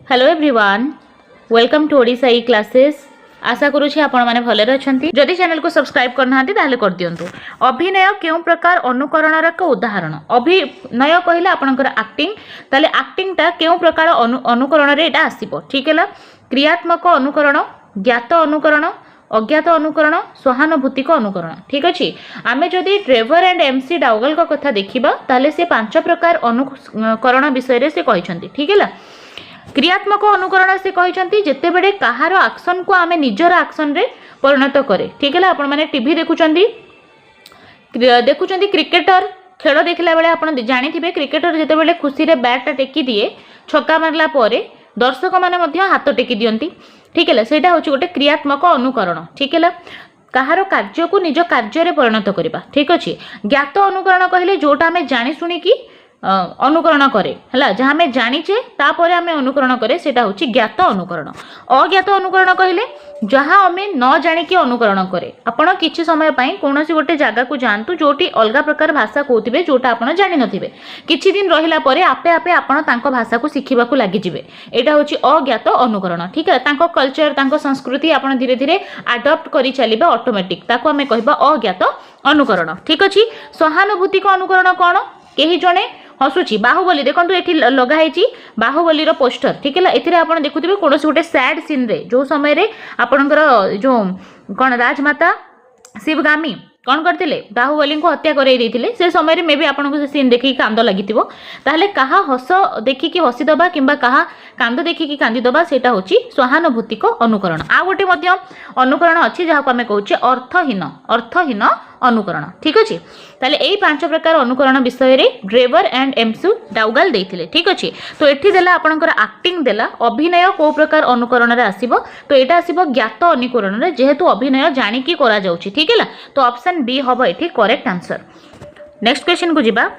Hello everyone, welcome to Odisha E classes. आशा करुँची आपण मैंने भलरे अच्छी। जदि चैनल को सब्सक्राइब करना ताहले कर दियंतु। अभिनय केउं प्रकार अनुकरणर एक उदाहरण। अभिनय कहले आपनकर एक्टिंग, ताले एक्टिंग टा केउं प्रकार अनुकरण रे एटा आसीबो। ठीक है, क्रियात्मक अनुकरण, ज्ञात अनुकरण, अज्ञात अनुकरण, सहानुभूतिक अनुकरण। ठीक अच्छे, आमे जदि ट्रेवर एंड एमसी डाउगल को कथा देखिबा ताले से 5 प्रकार अनुकरण विषय रे से कहिसंती। ठीक है, क्रियात्मक अनुकरण से कहते जिते बड़े कहार एक्शन को आमे निजर एक्शन रे परिणत करे। ठीक है, आपण माने टीवी देखुचंती क्रिकेटर खेल देखला बेले आपण जानिथिबे क्रिकेटर जिते बड़े खुशी रे बैट टेकी दिए, छक्का मारला परे दर्शक माने मध्य हाथ टेकी दियंती। ठीक है, सेटा होची गोटे क्रियात्मक अनुकरण। ठीक है, कहार कार्य को निज कार्य रे परिणत करबा। ठीक अच्छे, ज्ञात अनुकरण कहले जोटा आमे जानि सुनी की अनुकरण करे हला, जहाँ आम जानीचे तापर आम अनुकरण करे सेटा होची ज्ञात अनुकरण। अज्ञात अनुकरण कहले जहाँ आम न जानिकी अनुकरण करे। आपण किछि समय पई कोनोसी गोटे जगह को जानतु जोटी अलगा प्रकार भाषा कहउथिबे, जोटा आपण जानि नथिबे, किछि दिन रहिला परे आपे आपे आपण तांको भाषा को सिखिबा को लागि जिवे। एटा होची अज्ञात अनुकरण। ठीक है, तांको कल्चर तांको संस्कृति आपण धीरे धीरे अडॉप्ट करि चलिबा ऑटोमेटिक, ताको आमे कहबा अज्ञात अनुकरण। ठीक अछि, सहानुभूतिक अनुकरण कोन? केही जणे हसुची, बाहुबली देखो ये लगाई बाहुबली पोस्टर। ठीक है, एथिरे आपण देखुथिबे कोनोस गोटे सैड सीन रे जो समय रे आपणकर जो कौन राजमाता शिवगामी कौन करते बाहुबली को हत्या कर से समय मे भी आपको से सीन देखिकी कांद लगी ताहले कहा हस देखिकी हसीदबा किंबा कहा कांद देखिकी कांदीदबा सेटा होची सहानुभूतिक अनुकरण। आ गोटे मध्य अनुकरण अच्छी जहाँ आम कहूचे अर्थहीन अनुकरण। ठीक अच्छे, ताले यही 5 प्रकार अनुकरण विषय रे ड्रेवर एंड एमसी डाउगल देथिले। ठीक अच्छे, तो एठी देला आपनकर एक्टिंग देला, अभिनय को प्रकार अनुकरण रे आसीबो, तो एटा आसीबो ज्ञात अनुकरण रे जेहेतु अभिनय जानिकी करा जाउची। ठीक है, तो ऑप्शन बी हबो एठी करेक्ट आंसर। नेक्स्ट क्वेश्चन को जिबा।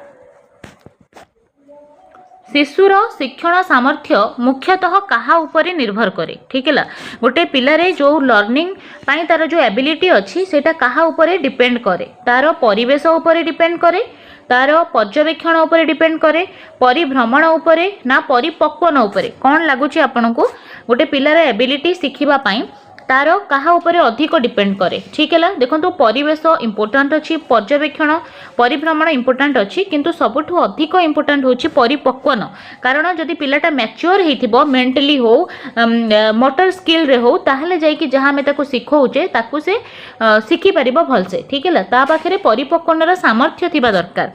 शिशुर शिक्षण सामर्थ्य मुख्यतः कहा उपरे निर्भर करे। ठीक है, गोटे पिलारे जो लर्निंग पाई तार जो एबिलिटी अच्छी सेटा कहा उपरे डिपेंड करे? तार परिवेश उपरे डिपेंड करे, तार पर्यवेक्षण उपरे डिपेंड करे, परिभ्रमण उपरे ना परिपक्वन उपरे? कौन लगुच आपको गोटे पिलार एबिलिटी शिखिबा पाई तार कहा उपरे अधिक डिपेंड करे? ठीक है, देखो परिवेश इंपोर्टाट अच्छी, पर्यवेक्षण परिभ्रमण इंपोर्टाट अच्छी, किंतु सबुठु अधिक इंपोर्टाट होची परिपक्वन। कारण जदि पिलाटा मैच्योर होइथिबो मेंटली हो मोटर स्किल रे हो ताहले जाई कि जहां में ताको सिखौचे ताको से सिखि परिबो भलसे। ठीक है, ता पाखरे परिपक्वनर सामर्थ्य थिबा दरकार।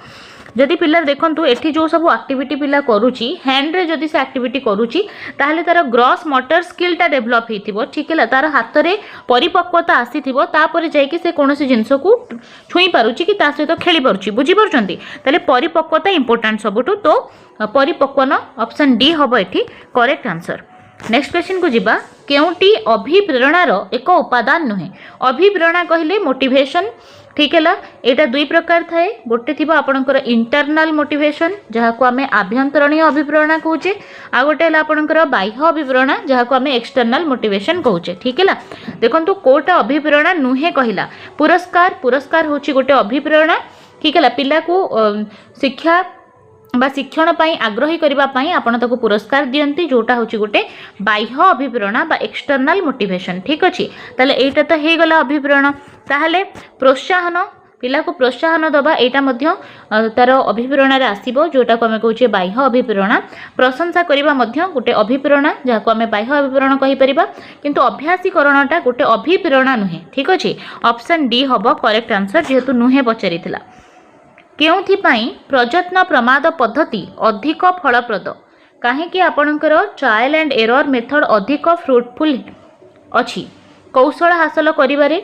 जदि पिला देखंतु एठी जो सब एक्टिविटी पिला करूची हैंड रे जदि से एक्टिविटी करूची ताहले तार ग्रॉस मोटर स्किल टा डेवलप हेतिबो। ठीक है, तार हाथ रे परिपक्वता आसीथिबो, तापर जाई कि से कोनोसी जिंस को छुई पारुची कि ता सहित खेली पारुची। बुझी पारुचंती? ताले परिपक्वता इंपोर्टेंट सबुठु, तो परिपक्वन ऑप्शन डी हबो एठी करेक्ट आंसर। नेक्स्ट क्वेश्चन को जिबा। केउटी अभिप्रेरणार एक उपादान नुहे? अभिप्रेरणा कहले मोटिवेशन। ठीक है, यहाँ 2 प्रकार थाए, गोटे थी आपणकर इंटरनल मोटिवेशन जहाँ को आम आभ्यंतरणीय अभिप्रेरणा कहूचे, आ गोटे आपणकर बाह्य अभिप्रेरणा जहाँ को आम एक्सटर्नल मोटिवेशन कहूचे। ठीक है, देखो कोटा अभिप्रेरणा नुहे कहला? पुरस्कार होची गोटे अभिप्रेरणा। ठीक है, पिला को शिक्षा बा शिक्षण पाई आग्रही करबा पाई आपण ताको पुरस्कार दियंती, जोटा होची गोटे बाह्य अभिप्रेरणा बा एक्सटर्नल मोटिवेशन। ठीक अछि, ताले एटा तो हे गला अभिप्रेरणा। ताहले प्रोत्साहन, पिला को प्रोत्साहन दबा एटा मध्य तार अभिप्रेरणा रे आसीबो, जोटा को हमें कहूचे बाह्य अभिप्रेरणा। प्रशंसा करबा मध्य गोटे अभिप्रेरणा जहाँ को हमें बाह्य अभिप्रेरणा कहि परिबा, किंतु अभ्यासीकरणटा गोटे अभिप्रेरणा नुहे। ठीक अछि, ऑप्शन डी हबो करेक्ट आंसर, जेहेतु नुहे पचारिथिला। केउथिपाई प्रयत्न प्रमाद पद्धति अधिक फलप्रद? काहेकि आपणकर ट्रायल एंड एरर मेथड अधिक फ्रुटफुल अछि? कौशल हासिल करिबारे,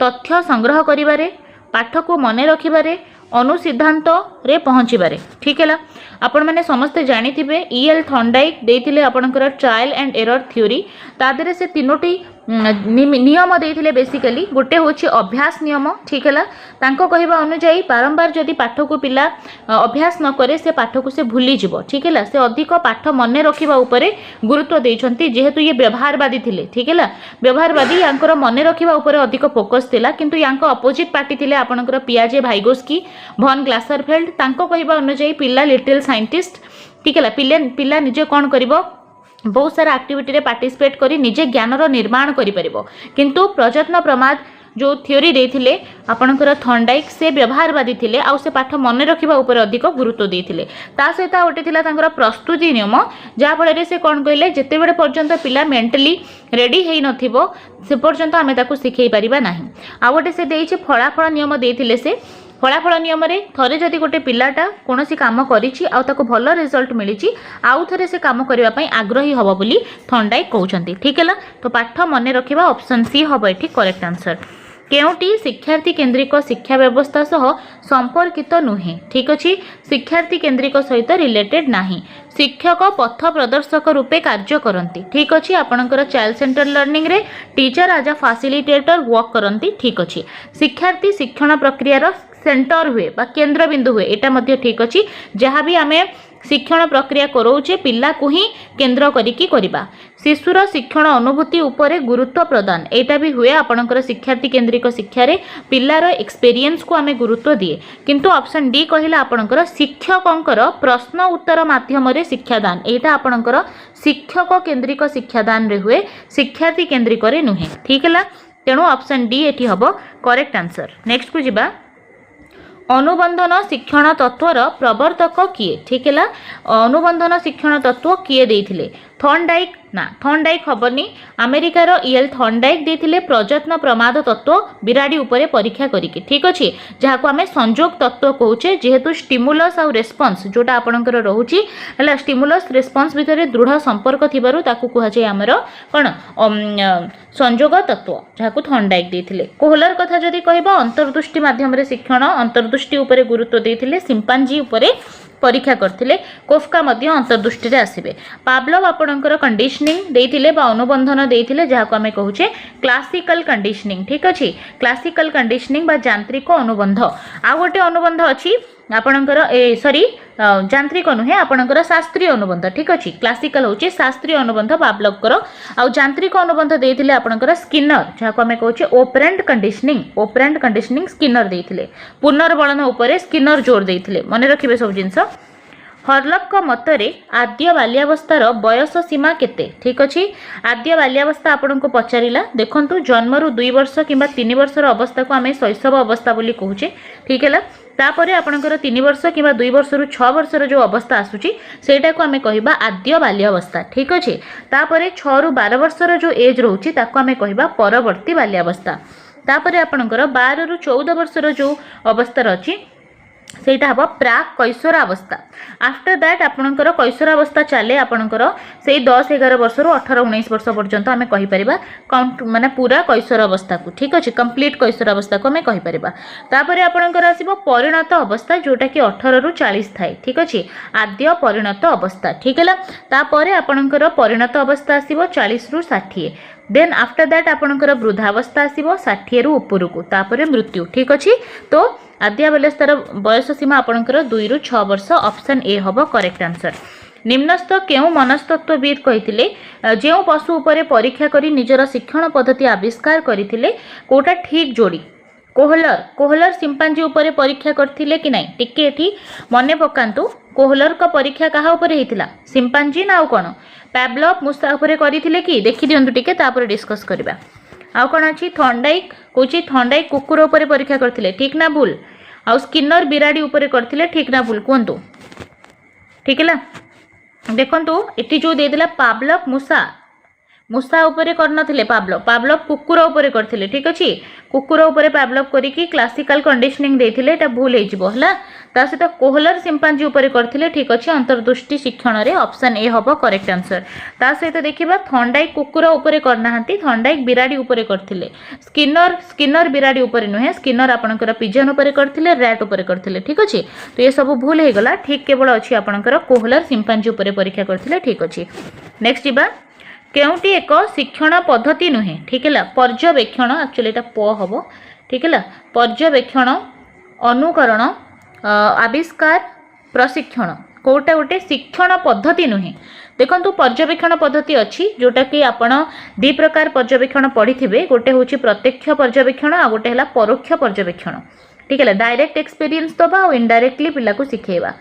तथ्य संग्रह करिबारे, पाठ को मने रखिबारे, अनुसिद्धांत रे पहुँचीबारे? ठीक है, आपण मैंने समस्ते जानिथिबे ईएल थॉर्नडाइक देइथिले आपणकर ट्रायल एंड एरर थ्योरी। तादरे से 3टी नियम देइथिले बेसिकली। गोटे होची अभ्यास नियम। ठीक है, तांको कहबा अनुसार बारंबार जदि पाठ को पिला अभ्यास न करे से पाठ को से भूली जिवो। ठीक है, से अधिक पाठ मने रखिबा उपरे गुरुत्व देइछंती, जेहेतु ये व्यवहारवादी थिले। ठीक है, व्यवहारवादी यांकर मने रखिबा उपरे अधिक फोकस थिला, किंतु यांको अपोजिट पार्टी थिले आपणकर पियाजे भाइगोस्की भन ग्लासरफेल्ड। तांको कहबा अनुसार पिला लिटिल साइंटिस्ट। ठीक है, पिला निजे कौन करिबो बहुत सारा आक्टिविटी पार्टिसिपेट करी निजे ज्ञानर निर्माण करिपरिबो किंतु प्रयत्न प्रमाद जो थ्योरी देथिले आपणकर थॉर्नडाइक से व्यवहारवादी थिले आउ से पाठ मन रखिबा ऊपर अधिक गुरुत्व देथिले ता सहित गोटे थिला तांकर प्रस्तुति नियम जहा फल से कौन कहले जेते बेले पर्यंत पिला मेंटली रेडी हेई नथिबो से पर्यंत आमे ताकू सिखै परिबा नाही आ गोटे से देइछि फलाफल नियम देथिले से फलाफल नियम रे थरे जदि गोटे पिलाटा कोनोसी काम करिछि आ ताको भल रिजल्ट मिलिछि आउ थरे से काम करिबा पई आग्रही हबो बोली थॉर्नडाइक कहउछंती ठीक हैला तो पाठ मन रखिबा ऑप्शन सी हबो एठी करेक्ट आंसर केउटी शिक्षार्थी केन्द्रिक शिक्षा व्यवस्था सह संपर्कित नुहे ठीक अच्छे शिक्षार्थी केन्द्रिक सहित रिलेटेड नाही शिक्षक पथ प्रदर्शक रूपे कार्य करती ठीक अच्छे आपणकर चाइल्ड सेंटर लर्निंग रे teacher as a facilitator work करती ठीक अच्छे शिक्षार्थी शिक्षण प्रक्रियार सेंटर हुए बा केंद्र बिंदु हुए एटा मध्य ठीक अच्छे जहाँ भी आमे शिक्षण प्रक्रिया करोचे पिला को ही केंद्र करिकी करिबा शिशुर शिक्षण अनुभूति उपरे गुरुत्व प्रदान एटा भी हुए आपणकर शिक्षार्थी केन्द्रिक शिक्षा रे पिलार एक्सपीरियंस को आमे गुरुत्व दिए किंतु ऑप्शन डी कहिला आपणकर शिक्षकंकर प्रश्न उत्तर माध्यम रे शिक्षादान एटा आपणकर शिक्षक केन्द्रिक शिक्षादान रे हुए शिक्षार्थी केन्द्रिक रे नुहे ठीक है तेणु ऑप्शन डी एठी हबो करेक्ट आंसर नेक्स्ट को जिबा अनुबंधन शिक्षण तत्वर प्रवर्तक किए ठीक है अनुबंधन शिक्षण तत्व किए देथिले थॉर्नडाइक ना थॉर्नडाइक हबनी अमेरिकार ईएल थॉर्नडाइक देथिले प्रयत्न प्रमाद तत्व बिराड़ी उपरे परीक्षा करिके ठीक अछि जहा को हमें संजोग तत्व कहूचे जेहेतु स्टिमुलस और रेस्पॉन्स जोटा आपणकर रहूची हला स्टिमुलस रेस्पॉन्स भितर दृढ़ संपर्क थिबारु ताकू कुहा जाय हमर कोन संजोग तत्व जहा को थॉर्नडाइक देथिले कोहलर कथा जदी कहबा अंतर्दृष्टि माध्यम रे शिक्षण अंतर्दृष्टि उपरे गुरुत्व देथिले सिम्पांजी उपरे परीक्षा करथिले कोफका मध्य अंतर्दृष्टि रे आसीबे पावलोव आपणकर कंडीशनिंग देथिले बा अनुबंधन देथिले जहा को हमें कहूचे क्लासिकल कंडीशनिंग ठीक अछि क्लासिकल कंडीशनिंग बा यांत्रिक अनुबंध आ गोटे अनुबंध अछि आपणकर सॉरी यांत्रिक नुहे आपणकर शास्त्रीय अनुबंध ठीक अछि क्लासिकल होचे शास्त्रीय अनुबंध पावलोव करो आ यांत्रिक अनुबंध देथिले आपणकर स्किनर जहा को हमें कहूचे ऑपरेंट कंडीशनिंग स्किनर देथिले पुनर्बलन उपरे स्किनर जोर देथिले मने रखिबे सब जिंस हर्लक मतरे आद्य बाल्यावस्थार बयस सीमा केते ठीक अच्छे आद्य बाल्यावस्था आपण को पचारिला देखंतु जन्मरु 2 वर्ष किंबा 3 वर्षर अवस्था को आमे शैशव अवस्था बोली कहूचे ठीक है तापरे आपणकर 3 वर्ष किंबा 2 वर्षरु 6 वर्षर जो अवस्था आसुची सेटा को आमे कहिबा आद्य बाल्यावस्था ठीक अच्छे तापरे 6 रु 12 वर्षर जो एज रहउची ताको आमे कहिबा परवर्ती बाल्यावस्था तापरे आपणकर 12 रु 14 वर्षर जो अवस्था रची सेटा हबो प्राक कैशोर अवस्था आफ्टर दैट आपणकर कैशोर अवस्था चले आपणकर से 10-11 वर्ष रु 18-19 वर्ष पर्यंत आमे कहि परिबा काउंट माने पूरा कैशोर अवस्था को ठीक अछि कंप्लीट कैशोर अवस्था को आमे कहि परिबा तापरे आपणकर आसीबो परिणत अवस्था जोटा कि 18 रु 40 थाए ठीक अछि आद्य परिणत अवस्था ठीक हैला तापरे आपणकर परिणत अवस्था आसीबो 40 रु 60 देन आफ्टर दैट आपणकर वृद्धावस्था आसीबो 60 रु ऊपर को तापरे मृत्यु ठीक अछि तो आद्य बाल्यावस्थार बयस सीमा आपणकर 2 रु 6 वर्ष ऑप्शन ए हबो करेक्ट आंसर निम्नस्थ केउ मनस्तत्वविद कहिथिले जेउ पशु उपरे परीक्षा करी निजर शिक्षण पद्धति आविष्कार करिथिले कोटा ठीक जोड़ी कोहलर सिम्पांजी उपरे परीक्षा करथिले कि नाही टिके एठी मने पकांतु कोहलर का परीक्षा कहा उपरे हेतिला सिम्पांजी ना कोन पावलोव मूसा उपरे करिथिले कि देखि दियंतु टिके तापर डिस्कस करबा आउ कोन अछि थॉर्नडाइक कोची थॉर्नडाइक कुकुर उपरे परीक्षा करथिले ठीक ना भूल आउ स्किनर बिराडी उपरे करथिले ठीक ना भूल कोंतु ठीक है देखंतु एटी जो दे देला पावलोव मूसा उपरे करनथिले पावलोव कुकुर उपरे करथिले ठीक अछि कुकुर उपरे पावलोव करिकी क्लासिकल कंडीशनिंग देथिले एटा भूल हे जिवो हला ता सहित कोहलर सिम्पांजी उपरे करथिले ठीक अछि अंतर्दृष्टि शिक्षण रे ऑप्शन ए हबो करेक्ट आंसर ता सहित देखिबा थॉर्नडाइक कुकुर उपरे करनाहांती थॉर्नडाइक बिराडी उपरे करथिले स्किनर बिराडी उपरे नुहे स्किनर आपनकर पिजन उपरे करथिले रैट उपरे करथिले ठीक अछि तो ये सब भूल हे गला ठीक केवल अछि आपनकर कोहलर सिम्पांजी उपरे परीक्षा करथिले ठीक अछि नेक्स्ट जिबा केउटी एक शिक्षण पद्धति नुहे ठीक है पर्यवेक्षण एक्चुअली एटा प हबो ठीक है पर्यवेक्षण अनुकरण आविष्कार प्रशिक्षण कोटा गोटे शिक्षण पद्धति नुहे देखंतु पर्यवेक्षण पद्धति अच्छी जोटा कि आपण दी प्रकार पर्यवेक्षण पढ़ी थिबे गोटे होची प्रत्यक्ष पर्यवेक्षण आ गोटे हला परोक्ष पर्यवेक्षण ठीक है डायरेक्ट एक्सपीरियंस दबा और इनडायरेक्टली पिला को सिखेबा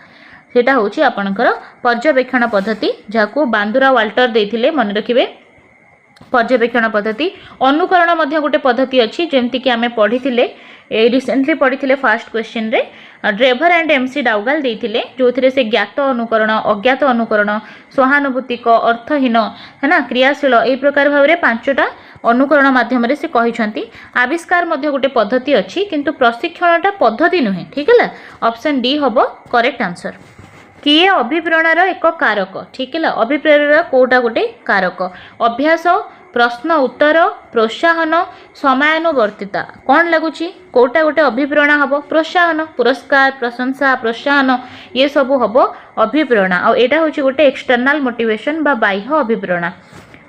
सेटा होची आपणकर पर्यवेक्षण पद्धति जहाँ बांदुरा वाल्टर देथिले मन रखिबे पर्यवेक्षण पद्धति। अनुकरण मध्य गोटे पद्धति अच्छी जमती कि आम पढ़ी रिसेंटली पढ़ी फास्ट क्वेश्चन रे ड्रेभर एंड एमसी डाउगाल देथिले जो थे से ज्ञात अनुकरण अज्ञात अनुकरण सहानुभूतिक अर्थहीन है ना क्रियाशील यही प्रकार भाव में 5टा अनुकरण माध्यम से कहते आविष्कार मध्य गोटे पद्धति अच्छी किंतु प्रशिक्षणटा पद्धति नुहे ठीक है। ऑप्शन डी हम करेक्ट आंसर। किए अभिप्रेरणार एक कारक ठीक है। अभिप्रेरणा कोटा गोटे कारक अभ्यास प्रश्न उत्तर प्रोत्साहन समयानुवर्तिता कौन लगुच कोटा गोटे अभिप्रेरणा हम प्रोत्साहन पुरस्कार प्रशंसा प्रोत्साहन ये सब हम अभिप्रेरणा और यहाँ हूँ गोटे एक्सटर्नाल मोटिवेशन बा बाह्य अभिप्रेरणा।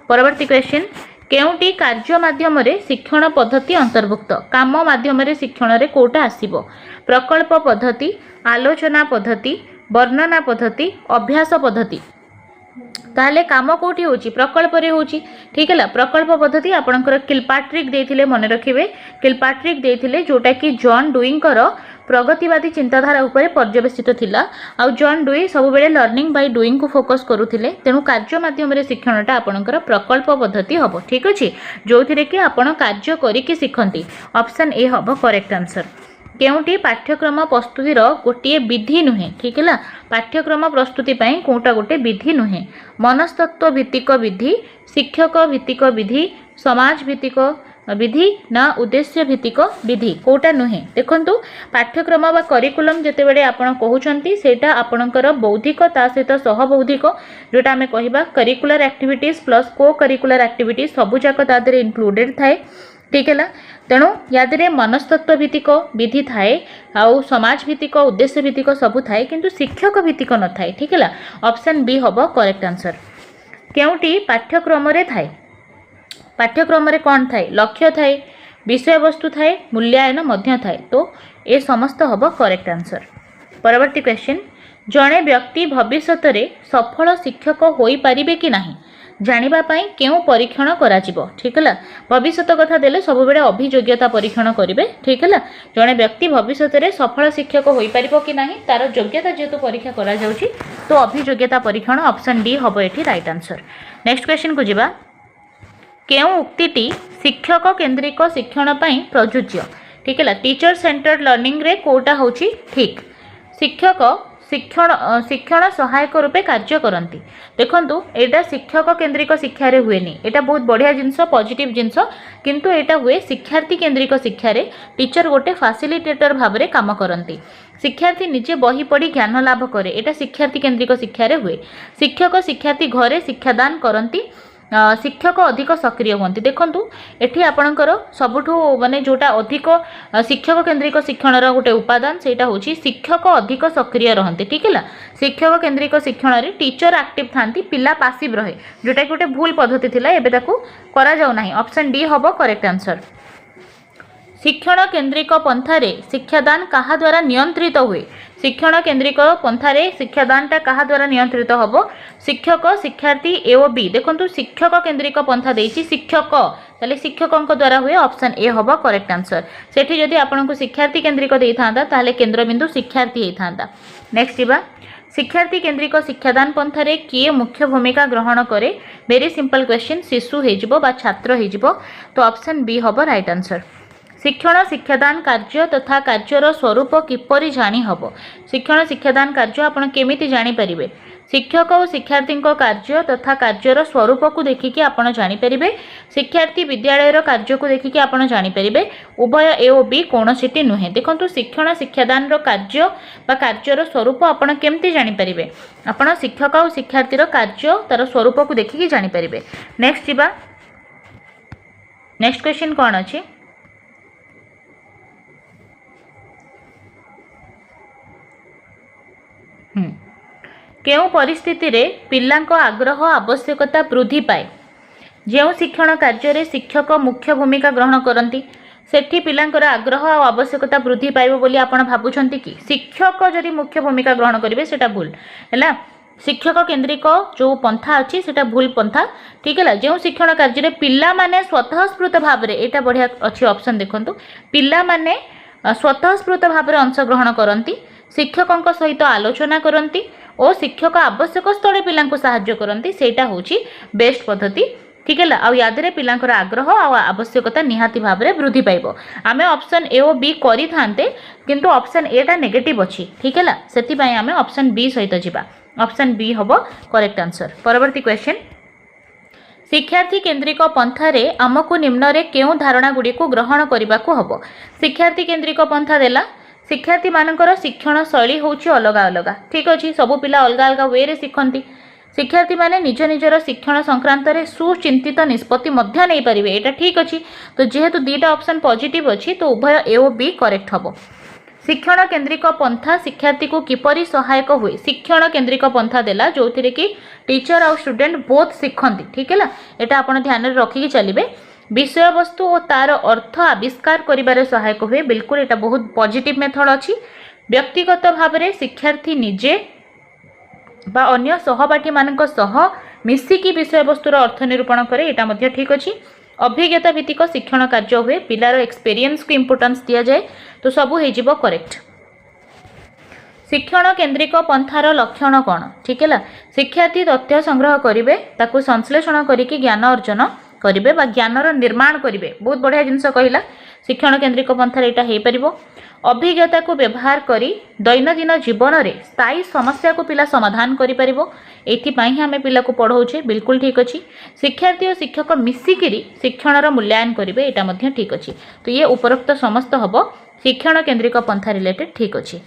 परवर्ती क्वेश्चन केउटी कार्य माध्यम शिक्षण पद्धति अंतर्भुक्त काम माध्यम शिक्षण रे कोटा आसीबो प्रकल्प पद्धति आलोचना पद्धति वर्णना पद्धति अभ्यास पद्धति ताहले काम कोठी होची प्रकल्प रे होची ठीक है। प्रकल्प पद्धति आपनकर किलपाट्रिक देथिले मन रखिबे किलपाट्रिक देथिले जोटा कि जॉन डुइंगर प्रगतिवादी चिंताधारा उपरे पर्यवेसित थिला आ जॉन डुई सब बेले लर्निंग बाय डुइंग को फोकस करूथिले तेणु कार्य माध्यम रे शिक्षणटा आपनकर प्रकल्प पद्धति हबो ठीक अछि जोथिरे कि आपण कार्य करिकि सिखंती। ऑप्शन ए हबो करेक्ट आंसर। केउटी पाठ्यक्रम प्रस्तुतिर गोटे विधि नुहे ठीक है। पाठ्यक्रम प्रस्तुति पाई कोटा गोटे विधि नुहे मनस्तत्व भित्तिक विधि शिक्षक भित्तिक विधि समाज भित्तिक विधि ना उद्देश्य भित्तिक विधि कोटा नुहे। देखंतु पाठ्यक्रम बा करिकुलम जेते बेले आपण कहउछंती सेटा आपणकर बौद्धिक ता सहित सहबौद्धिक जोटा आमे कहिबा करिकुलर एक्टिविटीज प्लस को करिकुलर एक्टिविटीज सबु जाक तादरे इंक्लूडेड थाए ठीक है। तेणु यादरे मनस्तत्व भित्तिक विधि थाए आउ समाज भित्तिक उद्देश्य भित्तिक सबु थाए किंतु शिक्षक भित्तिक न थाए ठीक है। ऑप्शन बी हबो करेक्ट आंसर। केउटी पाठ्यक्रम रे थाए पाठ्यक्रम रे कौन थाए लक्ष्य थाए विषय वस्तु थाए मूल्यांकन मध्य थाए तो ए समस्त हबो करेक्ट आंसर। परवर्ती क्वेश्चन जड़े व्यक्ति भविष्य रे सफल शिक्षक होई पारिबे कि नाही जानिबा पाई केउ परीक्षण करा जिवो ठीक है। भविष्यत कथा देले सब बेले अभियोग्यता परीक्षण करिवे ठीक है। जड़े व्यक्ति भविष्य रे सफल शिक्षक होई पारिबो कि नाही तार योग्यता जेतु परीक्षा करा जाउची तो अभियोग्यता परीक्षण ऑप्शन डी हबो एठी राइट आंसर। नेक्स्ट क्वेश्चन को जिबा केउ उक्तिटी शिक्षक केंद्रिक शिक्षण पाई प्रयोज्य ठीक है। टीचर सेंटर्ड लर्निंग रे कोटा होची ठीक शिक्षक शिक्षण सहायक रूपे कार्य करती। देखंतु एटा शिक्षक केंद्रिक शिक्षा रे हुएनी एटा बहुत बढ़िया जिनस पॉजिटिव जिनस किंतु एटा हुए शिक्षार्थी केंद्रिक शिक्षा रे टीचर गोटे फैसिलिटेटर भाव रे काम करती शिक्षार्थी निजे बही पढ़ी ज्ञान लाभ करे एटा शिक्षार्थी केंद्रिक शिक्षा रे हुए। शिक्षक शिक्षार्थी घरे शिक्षादान करती शिक्षक अधिक सक्रिय होती। देखंतु एठी आपणकर सबुठु माने जोटा अधिक शिक्षक केंद्रिक शिक्षण गोटे उपादान सेटा होची शिक्षक अधिक सक्रिय रहते ठीक है। शिक्षक केंद्रिक शिक्षण रे टीचर एक्टिव थांती पिला पासिव रहे जोटा कि गोटे भूल पद्धति थिला एबे ताकू करा जाउ नाही। ऑप्शन डी हबो करेक्ट आंसर। शिक्षण केंद्रिक पंथारे शिक्षादान कहा द्वारा नियंत्रित हुए शिक्षण केंद्रिक पंथारे शिक्षादानटा कहा द्वारा नियंत्रित हबो शिक्षक शिक्षार्थी ए ओ बी। देखंतु शिक्षक केंद्रिक पंथा देछि शिक्षक ताले शिक्षकक द्वारा हुए ऑप्शन ए हबो करेक्ट आंसर। सेठी जदि आपनकु शिक्षार्थी केंद्रिक देई थांदा ताले केंद्र बिंदु शिक्षार्थी हेई थांदा। नेक्स्ट जिबा शिक्षार्थी केंद्रिक शिक्षादान पंथारे किए मुख्य भूमिका ग्रहण करे वेरी सिंपल क्वेश्चन शिशु हे जिवो बा छात्र हे जिवो तो ऑप्शन बी हबो राइट आंसर। शिक्षण शिक्षादान कार्य तथा कार्यर स्वरूप किपरि जानी हबो शिक्षण शिक्षादान कार्य आपण केमिति जानी परिबे शिक्षक और शिक्षार्थी कार्य तथा कार्यर स्वरूप को देखिकी आपण जानी परिबे शिक्षार्थी विद्यालय कार्य को देखिकी आपण जानी परिबे उभय ए और बी कोनोसिटी नुहे। देखंतु शिक्षण शिक्षादान रो कार्य बा कार्यर स्वरूप आपण केमिति जानी परिबे आपण शिक्षक और शिक्षार्थी रो कार्य तार स्वरूप को देखिकी जानी परिबे। नेक्स्ट जिबा नेक्स्ट क्वेश्चन कोन अछि केउ परिस्थिति रे पिलांक आग्रह आवश्यकता वृद्धि पाए जो शिक्षण कार्य शिक्षक मुख्य भूमिका ग्रहण करती सेठी पिलांकर आग्रह और आवश्यकता वृद्धि पाइबो बोली आपण भाबुछंती कि शिक्षक जदि मुख्य भूमिका ग्रहण करेंगे सेटा भूल है। शिक्षक केंद्रिक जो पंथा अच्छी सेटा भूल पंथा ठीक है। जो शिक्षण कार्य पिला माने स्वतः स्फूर्त भाव में यहाँ बढ़िया अच्छी ऑप्शन देखंतु पिला माने स्वतः स्फूर्त भाव में अंशग्रहण करती शिक्षकों सहित आलोचना करती और शिक्षक आवश्यक स्थले पिलांको साहाय्य करती सेटा होची बेस्ट पद्धति ठीक है आउ यादरे पिलांकर आग्रह आ आवश्यकता निहाती भाव में वृद्धि पाइब आमे ऑप्शन ए और बी करि थांते किंतु ऑप्शन ए टा नेगेटिव अछि ठीक है सेति पई आमे ऑप्शन बी सहित जिबा ऑप्शन बी हबो करेक्ट आंसर। परवर्ती क्वेश्चन शिक्षार्थी केन्द्रिक पंथारे आमको निम्न रे केउ धारणा गुडी को ग्रहण करबा को हबो शिक्षार्थी केन्द्रिक पंथा देला शिक्षार्थी मानकर शिक्षण शैली होची अलग अलग ठीक अछि सबु पिला अलग अलग वे रे शिखंती शिक्षार्थी माने निज निजर शिक्षण संक्रांत रे सुचिंतित निष्पत्ति मध्य नहीं पारिबे एटा ठीक अछि तो जेहेतु दीटा ऑप्शन पॉजिटिव अछि तो उभय ए और बी करेक्ट हबो। शिक्षण केन्द्रिक पंथा शिक्षार्थी को किपरि सहायक हुए शिक्षण केन्द्रिक पंथा देला जो थिरे कि टीचर और स्टूडेंट बोथ शिखंती ठीक है एटा आपण ध्यान रे रखिकी चलिबे विषय वस्तु और तार अर्थ आविष्कार करिबारे सहायक हुए बिल्कुल एटा बहुत पॉजिटिव मेथड अछि। व्यक्तिगत भाव में शिक्षार्थी निजे बा अन्य सहपाठी मानक सह मिसिकी विषय वस्तुर अर्थ निरूपण करे एटा मध्य ठीक अछि। अभिज्ञता भित्तिक शिक्षण कार्य हुए पिलार एक्सपीरियंस को इंपोर्टेंस दिया जाए तो सबू हो करेक्ट। शिक्षण केन्द्रिक पंथार लक्षण कौन ठीक है शिक्षार्थी तथ्य संग्रह करेंगे ताकू संश्लेषण करके ज्ञान अर्जन करेंगे बा ज्ञानर निर्माण करेंगे बहुत बढ़िया जिनस कहला शिक्षण केन्द्रिक पंथार यहाँ हो पार। अभिज्ञता को व्यवहार करी दैनंदिन जीवन में स्थायी समस्या को पिला समाधान करें आम पिला को पढ़ाऊे बिल्कुल ठीक अच्छी। शिक्षार्थी और शिक्षक मिसिकी शिक्षणर मूल्यांकन करेंगे यहाँ ठीक अच्छी तो ये उपरोक्त समस्त हम शिक्षण केन्द्रिक पंथा रिलेटेड ठीक अच्छी।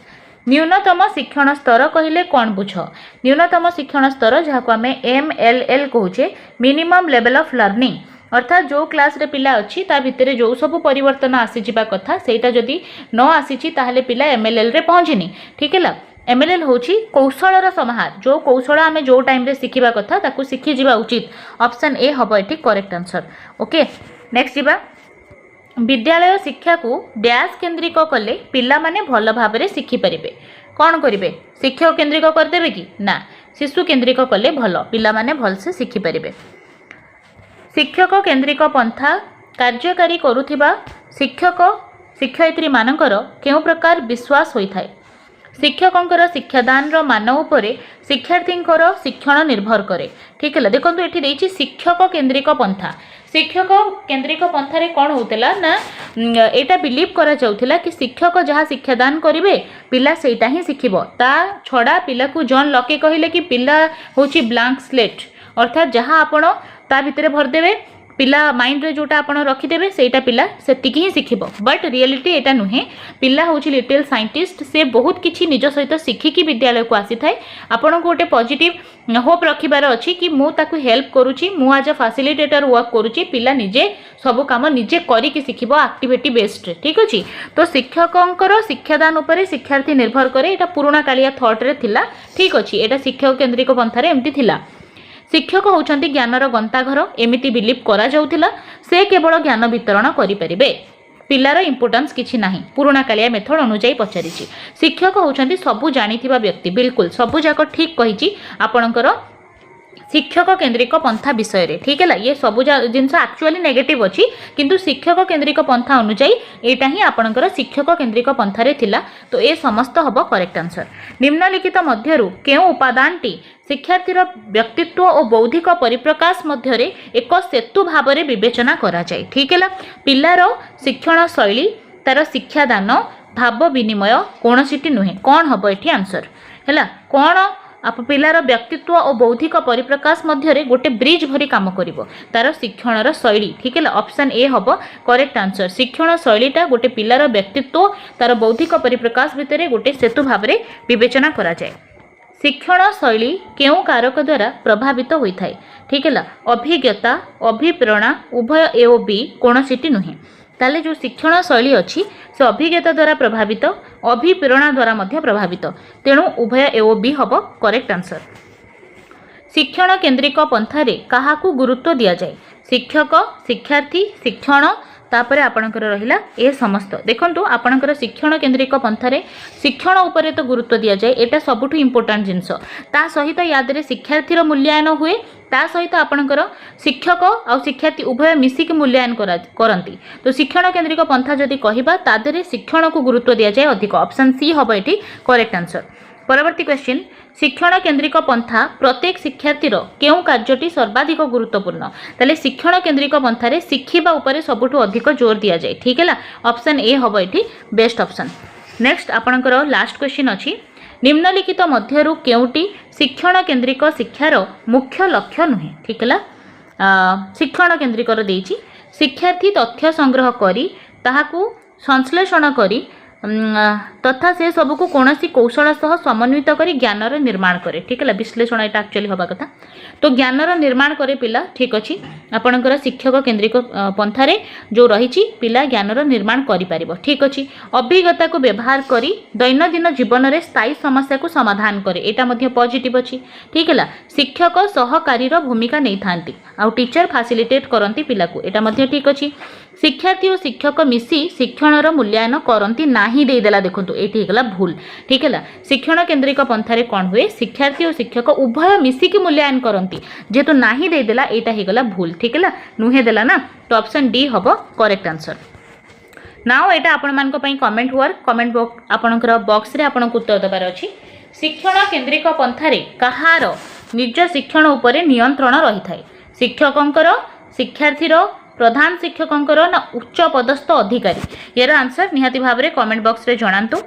न्यूनतम शिक्षण स्तर कहले कौन बुझ न्यूनतम शिक्षण स्तर जहाँ को आम MLL कहे मिनिमम लेवल ऑफ लर्निंग अर्थात जो क्लास रे पिला अच्छी ता भितर जो सब परिवर्तन आसीजिबा कथा सेटा जदि न आसीची ताहले पिला MLL रे पहुँचनी ठीक है। MLL होची कौशलर समाहार जो कौशल आम जो टाइम रे शिखिबा कथा ताकू शिखि जिबा उचित ऑप्शन ए हबो एठी करेक्ट आंसर। ओके नेक्स्ट जिबा विद्यालय शिक्षा को डैश केन्द्रिक कले पिला माने भल भाव में शिखि पारिबे कौन करिवे शिक्षक केन्द्रिक करदेबे कि ना शिशु केन्द्रिक कले भल पिला माने भल से शिखि पारिबे। शिक्षक केन्द्रिक पंथा कार्यकारी करुथिबा शिक्षक शिक्षयित्री मानकर केउ प्रकार विश्वास होइथाय शिक्षकंकर शिक्षादान मान उपरे शिक्षार्थींकर शिक्षण निर्भर करे ठीक है। देखो ये देछि शिक्षक केन्द्रिक पंथा शिक्षक केन्द्रिक पंथारे कौन होता ना एटा बिलीव करा जाउथिला कि शिक्षक जहाँ शिक्षादान करेंगे पिला सेटा ही शिखिबो ता छड़ा पिला को जॉन लके कहले कि पिला होची ब्लैंक स्लेट अर्थात जहाँ आपण ता भितर भरदेवे पिला माइंड रे जोटा आपण रखिदेवे सेटा पिला सेतिकी ही शिखिबो बट रियलिटी एटा नुहे पिला होची लिटिल साइंटिस्ट से बहुत किछि निज सहित शिखिकी विद्यालय को आसी थाए आपण को गोटे पॉजिटिव होप रखिबार अछि कि मु ताकू हेल्प करूची मु आज अ फैसिलिटेटर वर्क करूची पिला निजे सब काम निजे करी कि शिखिबो एक्टिविटी बेस्ड ठीक अछि। तो शिक्षकंकर शिक्षादान उपरे शिक्षार्थी निर्भर करे एटा पुराना कालिया थॉट रे थिला ठीक अछि एटा शिक्षक केन्द्रिक पंथारे एमती थिला। शिक्षक होउछंती ज्ञानर गंताघर एमिति बिलीव करा जाउथिला से केवल ज्ञान वितरण करि परिबे पिलार इंपोर्टेंस किछि नाही पुराना कालिया मेथड अनुसार पचारिछि। शिक्षक होउछंती सबु जानिथिबा व्यक्ति बिल्कुल सबु जाक ठीक कहिछि आपणकर शिक्षक केन्द्रिक पंथा विषय रे ठीक है ये सब जिनस एक्चुअली नेगेटिव अच्छी किंतु शिक्षक केन्द्रिक पंथा अनुसार यहाँ ही आपणकर शिक्षक केन्द्रिक पंथारे थिला तो ये समस्त हम करेक्ट आंसर। निम्नलिखित मध्यरु केउ उपादानटी शिक्षार्थीर व्यक्तित्व और बौद्धिक परिप्रकाश मध्यरे एक सेतु भाव में विवेचना करा जाए ठीक है। पिलार शिक्षण शैली तार शिक्षादान भाव विनिमय कौन सीटी नुहे कौन हम ये आंसर है कौन आप पिलार व्यक्तित्व और बौद्धिक परिप्रकाश मध्यरे गोटे ब्रिज भरी काम करिवो तार शिक्षणर शैली ठीक है ऑप्शन ए हम करेक्ट आंसर। शिक्षण शैलीटा गोटे पिलार व्यक्तित्व तार बौद्धिक परिप्रकाश भितर गोटे सेतु भाव में विवेचना करा जाए। शिक्षण शैली केउ कारक द्वारा प्रभावित होता है ठीक है अभिज्ञता अभिप्रेरणा उभय ए और बी कौन सीटी नुहे ताले जो शिक्षण शैली अच्छी से अभिज्ञता द्वारा प्रभावित अभिप्रेरणा द्वारा मध्य प्रभावित तेणु उभय ए और बी हम करेक्ट आंसर। शिक्षण केन्द्रिक पंथारे काहाकू गुरुत्व दिया जाए शिक्षक शिक्षार्थी शिक्षण तापर आपणकर रहिला ए समस्त देखंतु आपणकर शिक्षण केन्द्रिक पंथारे शिक्षण उपरे तो गुरुत्व दिया जाए एटा सबुठु इम्पोर्टेंट जिनस ता सहित यादरे शिक्षार्थीर मूल्यांकन हुए ता सहित आपणकर शिक्षक और शिक्षार्थी उभय मिसिक मूल्यांकन करती तो शिक्षण केन्द्रिक पंथा जदि कहबा तादेरे शिक्षण को गुरुत्व दिया जाए अधिक ऑप्शन सी हबो एठी करेक्ट आंसर। परवर्ती क्वेश्चन शिक्षण केन्द्रिक पंथा प्रत्येक शिक्षार्थीर केउं कार्यटी सर्वाधिक गुरुत्वपूर्ण ताले शिक्षण केन्द्रिक पंथारे शिखिबा उपरे सबुठु अधिक जोर दिया जाए ठीक है ऑप्शन ए हबो एठी बेस्ट ऑप्शन। नेक्स्ट आपणकर लास्ट क्वेश्चन अछि निम्नलिखित मध्यरु केउटी शिक्षण केन्द्रिक शिक्षार मुख्य लक्ष्य नुहे ठीक है शिक्षण केन्द्रिक देइछि शिक्षार्थी तथ्य संग्रह करी ताहाकू संश्लेषण करी तथा से सबको कौन सी कौशल सह समन्वित करी ज्ञानर निर्माण करे ठीक है विश्लेषण यहाँ एक्चुअली हवा कथा तो ज्ञानर निर्माण करे पिला ठीक अच्छी आपणकर शिक्षक केन्द्रिक पंथारे जो रही पिला ज्ञानर निर्माण करिपारिबो ठीक अच्छी अभिज्ञता को व्यवहार करी दैनंदिन जीवन में स्थायी समस्या को समाधान करे एटा मध्य पॉजिटिव अच्छी ठीक है शिक्षक सहकारी भूमिका नहीं थांती आउ टीचर फैसिलिटेट करती पिला को एटा मध्य ठीक अच्छी शिक्षार्थी और शिक्षक मिसी शिक्षणर मूल्यांकन करती नाही देदेला देखंतु एठी हेगला भूल ठीक है शिक्षण केन्द्रिक पंथारे कौन हुए शिक्षार्थी और शिक्षक उभय मिसिकी मूल्यांकन करती जेहेतु नाही देदेला एटा हेगला भूल ठीक है नुहे देला ना तो ऑप्शन डी हबो करेक्ट आंसर। नाउ एटा आपण मानको पई कमेंट वर्क कमेंट बॉक्स आपणकर बॉक्स रे आपणको उत्तर दबार अछि शिक्षण केन्द्रिक पंथारे कहार निज शिक्षण उपरे नियंत्रण रही थाए शिक्षकंकर शिक्षार्थीर प्रधान शिक्षकंकर ना उच्च पदस्थ अधिकारी यार आंसर निहाती भाव में कमेंट बॉक्स रे जणांतु।